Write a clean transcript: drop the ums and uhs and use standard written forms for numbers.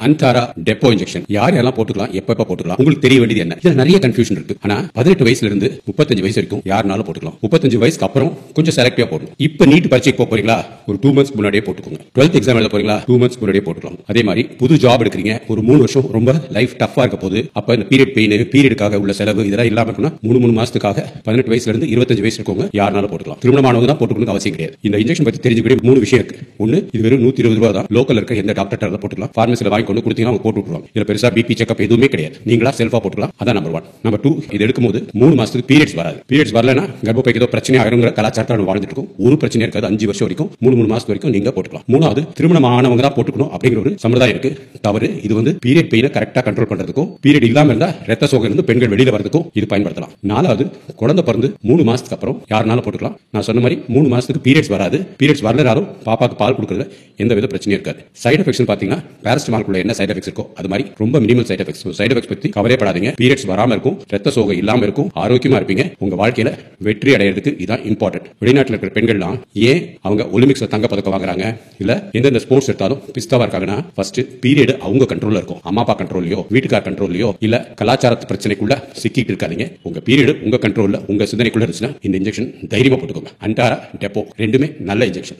அன்டாரா depot injection யார் யாரெல்லாம் போட்டுக்கலாம், எப்ப போட்டுக்கலாம், உங்களுக்கு தெரிய வேண்டியது என்ன? இதுல நிறைய கன்ஃபியூஷன் இருக்கு. ஆனா 18 வயசுல இருந்து 35 வயசு வரைக்கும் யாருனாலும் போட்டுக்கலாம். 35 வயசுக்கு அப்புறம் கொஞ்சம் செலக்டிவா போடணும். இப்ப நீட் பரீட்சைக்கு போறீங்களா, ஒரு 2 months முன்னாடியே போட்டுக்கோங்க. 12th எக்ஸாம் எழுத போறீங்களா, 2 months முன்னாடியே போட்டுக்கலாம். அதே மாதிரி புது ஜாப் எடுக்கிறீங்க, ஒரு 3 வருஷம் ரொம்ப லைஃப் டஃபா இருக்க போது, அப்ப இந்த பீரியட் பெயின், பீரியடுக்காக உள்ள செலவு இதெல்லாம் இல்லாம இருக்கணும். 3 மாசத்துக்காக 18 வயசுல இருந்து 25 வயசு இருக்கவங்க யாருனாலும் போட்டுக்கலாம். திருமணமானவங்க தான் போட்டுக்கணும் அவசியம் கிடையாது. இந்த இன்ஜெக்ஷன் பத்தி தெரிஞ்சுக்கிற 3 விஷயம் இருக்கு. ஒன்னு, இது வெறும் 120 ரூபாய் தான். லோக்கல் இருக்க எந்த டாக்டர் போட்டுக்கலாம். பார்மசில வாங்கி கொண்டு கொடுத்தீங்கன்னா அவங்க போட்டு விட்டுருவாங்க. இதுல பெருசா பிபி செக்அப் எதுவுமே கிடையாது. நீங்களா செல்ஃபா போட்டுக்கலாம். அதான் நம்பர் 1. நம்பர் 2, இது எடுக்கும்போது 3 மாசத்துக்கு பீரியட்ஸ் வராது. பீரியட்ஸ் வரலனா கர்ப்பப்பைக்கு ஏதோ பிரச்சனை ஆயிருங்கிற கலாச்சாரத்தை வாழ்ந்துட்டு இருக்கும். ஒரு பிரச்சனை இருக்காது. 5 வருஷம் வரைக்கும் 3 மாசத்து வரைக்கும் நீங்க போட்டுக்கலாம். 3வது, திருமணம் ஆனவங்க தான் போட்டுக்கணும் அப்படிங்கிற ஒரு சம்பிரதாயம் இருக்கு. தவறு. இது வந்து பீரியட் பெயினை கரெக்டா கண்ட்ரோல் பண்றதுக்கும், பீரியட் இல்லாம இருந்தா ரத்த சோகை இருந்து பெண்கள் வெளியில வரதுக்கும் இது பயன்படுத்தலாம். 4வது, குழந்தை பிறந்து 3 மாசத்துக்கு அப்புறம் யாருனாலும் போட்டுக்கலாம். நான் சொன்ன மாதிரி 3 மாசத்துக்கு பீரியட்ஸ் வராது. பீரியட்ஸ் வரலனாலும் பாப்பாக்கு பால் கொடுக்கறதுல எந்த வித பிரச்சனையும் இருக்காது. சைடு எஃபெக்ட்ஸ் பாத்தீங்கன்னா பாராசிட்டமால்குள்ள என்ன சைடு எஃபெக்ட்ஸ் இருக்கோ அது மாதிரி ரொம்ப minimal side effects. Side effects பத்தி கவலைப்படாதீங்க. பீரியட்ஸ் வராம இருக்கும், ரத்த சோகை இல்லாம இருக்கும், ஆரோக்கியமா இருப்பீங்க. உங்க வாழ்க்கையில வெற்றி அடையிறதுக்கு இதான் இம்பார்ட்டன்ட். வெளிநாட்டில் இருக்கிற பெண்கள்லாம் ஏன் அவங்க ஒலிம்பிக்ஸ்ல தங்க பதக்கம் வாங்குறாங்க, இல்ல எந்தெந்த ஸ்போர்ட்ஸ் எடுத்தாலும் பிஸ்தாவா இருக்காங்கன்னா, ஃபர்ஸ்ட் பீரியட் அவங்க கண்ட்ரோல்ல இருக்கும். அம்மா அப்பா கண்ட்ரோல்லயோ, வீட்டுக்கார கண்ட்ரோல்லயோ, இல்ல கலாச்சார பிரச்சனைக்குள்ள சிக்கிட்டு இருக்காதீங்க. உங்க பீரியட் உங்க கண்ட்ரோல்ல, உங்க சிந்தனைக்குள்ள இருந்துச்சுன்னா இந்த இன்ஜெக்ஷன் தைரியமா போட்டுக்கோங்க. அன்டாரா டெப்போ ரெண்டுமே நல்ல இன்ஜெக்ஷன்.